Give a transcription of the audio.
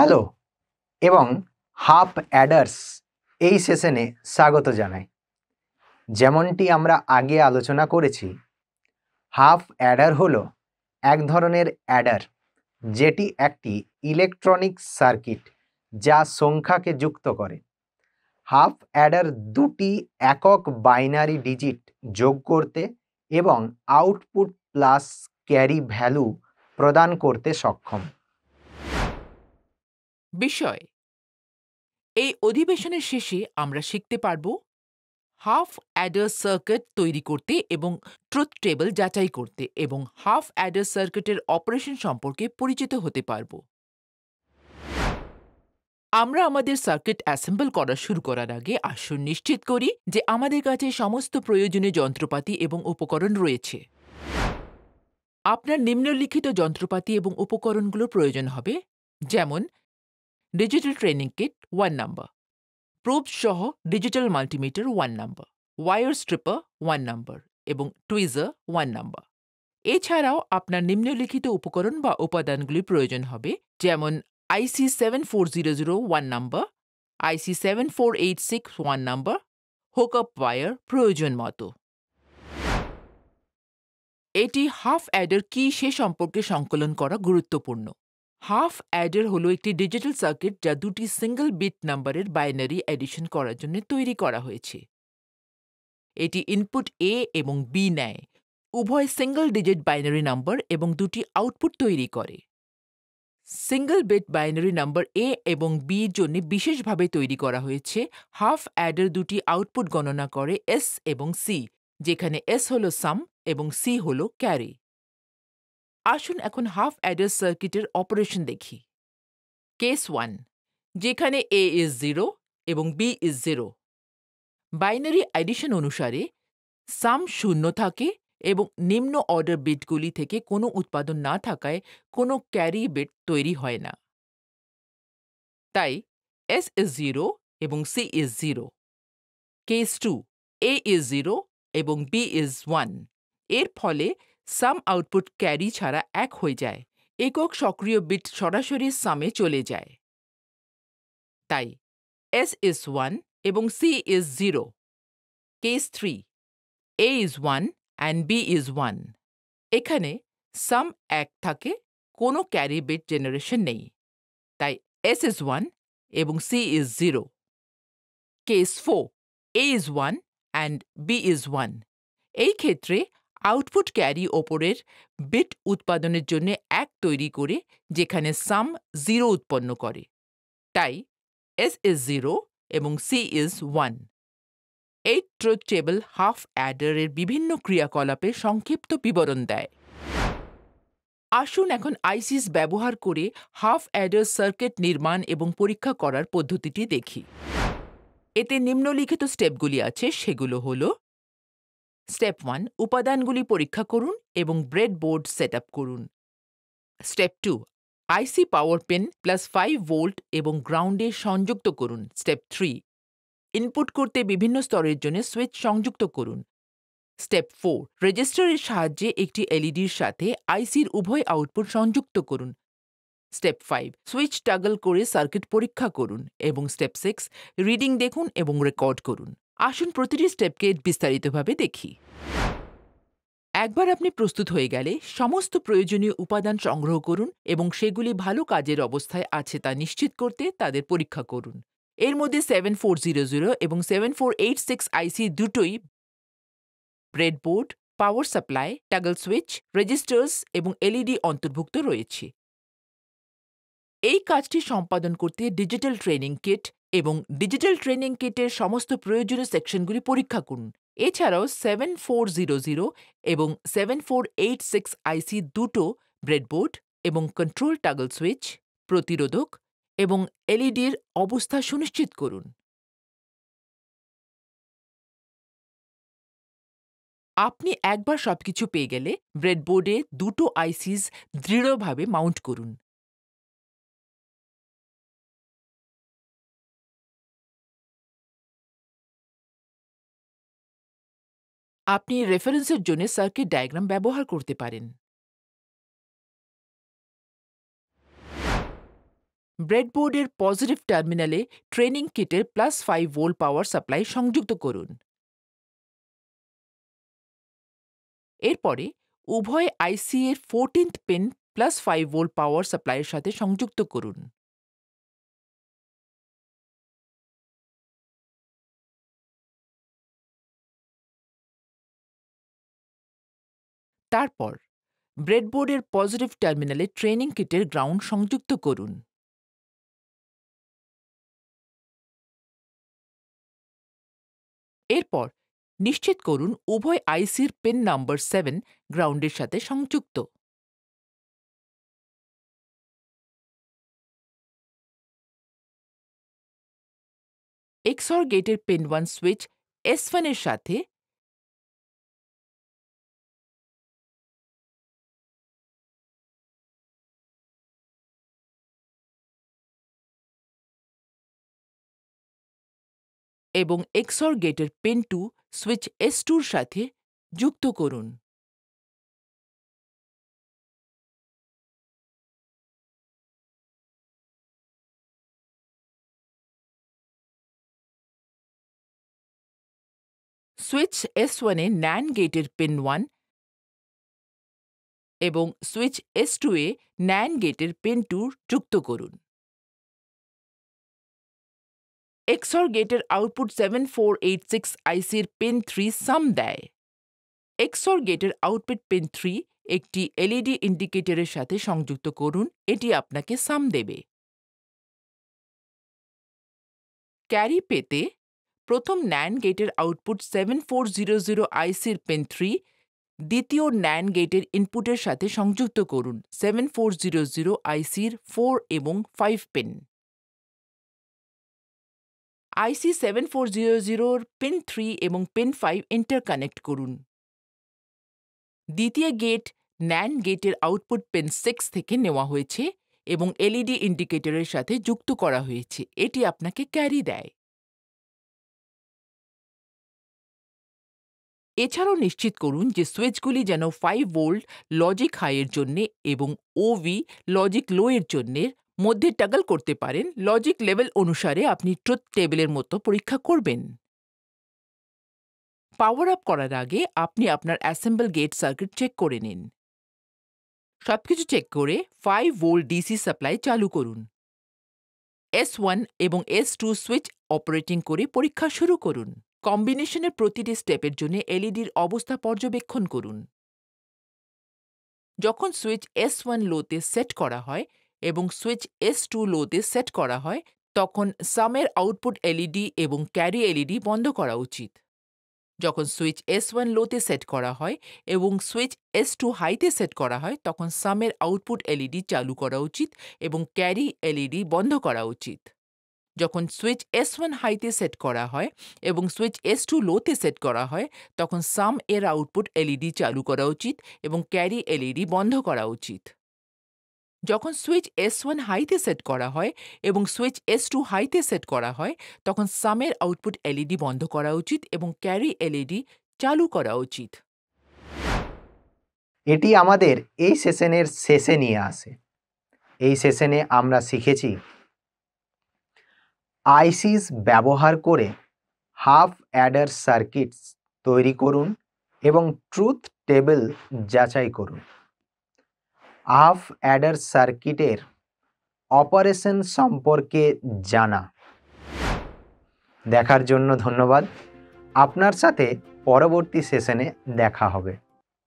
Hello এবং half অ্যাডার্স এই সেশনে স্বাগত জানাই। যেমনটি আমরা আগে আলোচনা করেছি, হাফ অ্যাডার হলো এক ধরনের অ্যাডার যেটি একটি ইলেকট্রনিক সার্কিট যা সংখ্যাকে যুক্ত করে। হাফ অ্যাডার দুটি একক বাইনারি ডিজিট যোগ করতে এবং আউটপুট প্লাস ক্যারি ভ্যালু প্রদান করতে সক্ষম। বিষয় এই অধিবেশনের শেষে আমরা শিখতে পারব হাফ অ্যাডার সার্কিট তৈরি করতে এবং ট্রুথ টেবিল যাচাই করতে এবং হাফ অ্যাডার সার্কিটের অপারেশন সম্পর্কে পরিচিত হতে পারব। আমরা আমাদের সার্কিট অ্যাসেম্বল করা শুরু করার আগে আসুন নিশ্চিত করি যে আমাদের কাছে সমস্ত প্রয়োজনীয় যন্ত্রপাতি এবং উপকরণ রয়েছে। আপনার নিম্নলিখিত যন্ত্রপাতি এবং উপকরণগুলোর প্রয়োজন হবে, যেমন ডিজিটাল ট্রেনিং কিট 1 নম্বর, প্রোব সহ ডিজিটাল মাল্টিমিটার 1 নম্বর, ওয়্যার স্ট্রিপার 1 নম্বর এবং টুইজার 1 নম্বর। এছাড়াও আপনার নিম্নলিখিত উপকরণ বা উপাদানগুলির প্রয়োজন হবে, যেমন আইসি 7400 1 নম্বর, আইসি 7486 1 নম্বর, হুকআপ ওয়্যার প্রয়োজন মতো। এটি হাফ অ্যাডার কি সে সম্পর্কে সংকলন করা গুরুত্বপূর্ণ। হাফ অ্যাডার হলো একটি ডিজিটাল সার্কিট যা দুটি সিঙ্গল বিট নম্বরের বাইনারি এডিশন করার জন্য তৈরি করা হয়েছে। এটি ইনপুট এ এবং বি নেয়, উভয় সিঙ্গল ডিজিট বাইনারি নম্বর এবং দুটি আউটপুট তৈরি করে। সিঙ্গল বিট বাইনারি নম্বর এ এবং বি জন্য বিশেষভাবে তৈরি করা হয়েছে। হাফ অ্যাডার দুটি আউটপুট গণনা করে এস এবং সি, যেখানে এস হল সাম এবং সি হল ক্যারি। আসুন এখন হাফ অ্যাডার সার্কিটের অপারেশন দেখি। কেস 1, যেখানে এ ইজ 0 এবং বি ইজ 0। বাইনারি এডিশন অনুসারে সাম 0 থাকে এবং নিম্ন অর্ডার বিটগুলি থেকে কোনো উৎপাদন না থাকায় কোনো ক্যারি বিট তৈরি হয় না। তাই এস ইজ 0 এবং C is 0। Case 2, A is 0 এবং বি ইজ 1। এর ফলে সাম আউটপুট ক্যারি ছাড়া 1 হয়ে যায়। একক সক্রিয় বিট সরাসরি সামে চলে যায়। তাই এস ইজ 1 এবং C is 0। Case 3, A is 1 and B is 1। এখানে সাম 1 থাকে, কোনো ক্যারি বিট জেনারেশন নেই। তাই S is 1 এবং C is 0। Case 4, A is 1 and B is 1। এই ক্ষেত্রে আউটপুট ক্যারি ওপরের বিট উৎপাদনের জন্য 1 তৈরি করে, যেখানে সাম 0 উৎপন্ন করে। তাই S is 0 এবং C is 1। এই ট্রুথ টেবিল হাফ অ্যাডারের বিভিন্ন ক্রিয়াকলাপের সংক্ষিপ্ত বিবরণ দেয়। আসুন এখন আইসিস ব্যবহার করে হাফ অ্যাডার সার্কিট নির্মাণ এবং পরীক্ষা করার পদ্ধতিটি দেখি। এতে নিম্নলিখিত স্টেপগুলি আছে, সেগুলো হল: স্টেপ 1, উপাদানগুলি পরীক্ষা করুন এবং ব্রেডবোর্ড সেট আপ করুন। স্টেপ 2, আইসি পাওয়ার পিন প্লাস 5 ভোল্ট এবং গ্রাউন্ডে সংযুক্ত করুন। স্টেপ 3, ইনপুট করতে বিভিন্ন স্তরের জন্য সুইচ সংযুক্ত করুন। স্টেপ 4, রেজিস্টারের সাহায্যে একটি এলইডির সাথে আইসির উভয় আউটপুট সংযুক্ত করুন। স্টেপ 5, সুইচ টাগল করে সার্কিট পরীক্ষা করুন এবং স্টেপ 6, রিডিং দেখুন এবং রেকর্ড করুন। আসুন প্রতিটি স্টেপকে বিস্তারিতভাবে দেখি। একবার আপনি প্রস্তুত হয়ে গেলে সমস্ত প্রয়োজনীয় উপাদান সংগ্রহ করুন এবং সেগুলি ভালো কাজের অবস্থায় আছে তা নিশ্চিত করতে তাদের পরীক্ষা করুন। এর মধ্যে 7400 এবং 7486 আইসি দুটোই breadboard, power supply, toggle switch, resistors এবং এলইডি অন্তর্ভুক্ত রয়েছে। এই কাজটি সম্পাদন করতে ডিজিটাল ট্রেনিং কিট এবং ডিজিটাল ট্রেনিং কিটের সমস্ত প্রয়োজনীয় সেকশনগুলি পরীক্ষা করুন। এছাড়াও 7400 এবং 7486 আইসি দুটো ব্রেডবোর্ড এবং কন্ট্রোল টাগল সুইচ, প্রতিরোধক এবং এলইডির অবস্থা সুনিশ্চিত করুন। আপনি একবার সবকিছু পেয়ে গেলে ব্রেডবোর্ডে দুটো আইসিস দৃঢ়ভাবে মাউন্ট করুন। আপনি রেফারেন্সের জন্য সার্কিট ডায়াগ্রাম ব্যবহার করতে পারেন। ব্রেডবোর্ডের পজিটিভ টার্মিনালে ট্রেনিং কিটের +5 ভোল্ট পাওয়ার সাপ্লাই সংযুক্ত করুন। এরপরে উভয় আইসি এর 14th পিন +5 ভোল্ট পাওয়ার সাপ্লাইয়ের সাথে সংযুক্ত করুন। তারপর ব্রেডবোর্ডের পজিটিভ টার্মিনালে ট্রেনিং কিটের গ্রাউন্ড সংযুক্ত করুন। এরপর নিশ্চিত করুন উভয় আইসির পিন নাম্বার 7 গ্রাউন্ডের সাথে সংযুক্ত। XOR গেটের পিন 1 সুইচ S1 এর সাথে এবং XOR গেটের পিন 2 সুইচ S2 এর সাথে যুক্ত করুন। সুইচ S1 এ NAND গেটের পিন 1 এবং সুইচ S2 এ NAND গেটের পিন 2 যুক্ত করুন। XOR গেটের আউটপুট 7486 আইসির পিন 3 সাম দেয়। XOR গেটের আউটপুট পিন 3 একটি এলইডি ইন্ডিকেটরের সাথে সংযুক্ত করুন, এটি আপনাকে সাম দেবে। ক্যারি পেতে প্রথম NAND গেটের আউটপুট 7400 আইসির পিন 3 দ্বিতীয় NAND গেটের ইনপুটের সাথে সংযুক্ত করুন 7400 আইসির 4 এবং 5 পিন। আইসি 7400 পিন 3 এবং পিন 5 ইন্টারকানেক্ট করুন। দ্বিতীয় গেট NAND গেটের আউটপুট পিন 6 থেকে নেওয়া হয়েছে এবং এলইডি ইন্ডিকেটরের সাথে যুক্ত করা হয়েছে, এটি আপনাকে ক্যারি দেয়। এছাড়াও নিশ্চিত করুন যে সুইচগুলি যেন 5 ভোল্ট লজিক হাইয়ের জন্য এবং ওভি লজিক লো এর জন্য মধ্যে টাগল করতে পারেন। লজিক লেভেল অনুসারে আপনি ট্রুথ টেবিলের মতো পরীক্ষা করবেন। পাওয়ার আপ করার আগে আপনি আপনার অ্যাসেম্বল গেট সার্কিট চেক করে নিন। সবকিছু চেক করে 5 ভোল্ট ডিসি সাপ্লাই চালু করুন। S1 এবং S2 সুইচ অপারেটিং করে পরীক্ষা শুরু করুন। কম্বিনেশনের প্রতিটি স্টেপের জন্য এলইডির অবস্থা পর্যবেক্ষণ করুন। যখন সুইচ S1 লোতে সেট করা হয় এবং সুইচ S2 লোতে সেট করা হয়, তখন সামের আউটপুট এলইডি এবং ক্যারি এলইডি বন্ধ করা উচিত। যখন সুইচ S1 লোতে সেট করা হয় এবং সুইচ S2 হাইতে সেট করা হয়, তখন সামের আউটপুট এলইডি চালু করা উচিত এবং ক্যারি এলইডি বন্ধ করা উচিত। যখন সুইচ S1 হাইতে সেট করা হয় এবং সুইচ S2 লোতে সেট করা হয়, তখন সাম এর আউটপুট এলইডি চালু করা উচিত এবং ক্যারি এলইডি বন্ধ করা উচিত। যখন সুইচ S1 হাইতে সেট করা হয় এবং সুইচ S2 হাইতে সেট করা হয়, তখন সামের আউটপুট এলইডি বন্ধ করা উচিত এবং ক্যারি এলইডি চালু করা উচিত। এটি আমাদের এই সেশনের শেষে নিয়ে আসে। এই সেশনে আমরা শিখেছি আইসিস ব্যবহার করে হাফ অ্যাডার সার্কিটস তৈরি করুন এবং ট্রুথ টেবিল যাচাই করুন। হাফ অ্যাডার সার্কিটের অপারেশন সম্পর্কে জানা। দেখার জন্য ধন্যবাদ। আপনার সাথে পরবর্তী সেশনে দেখা হবে।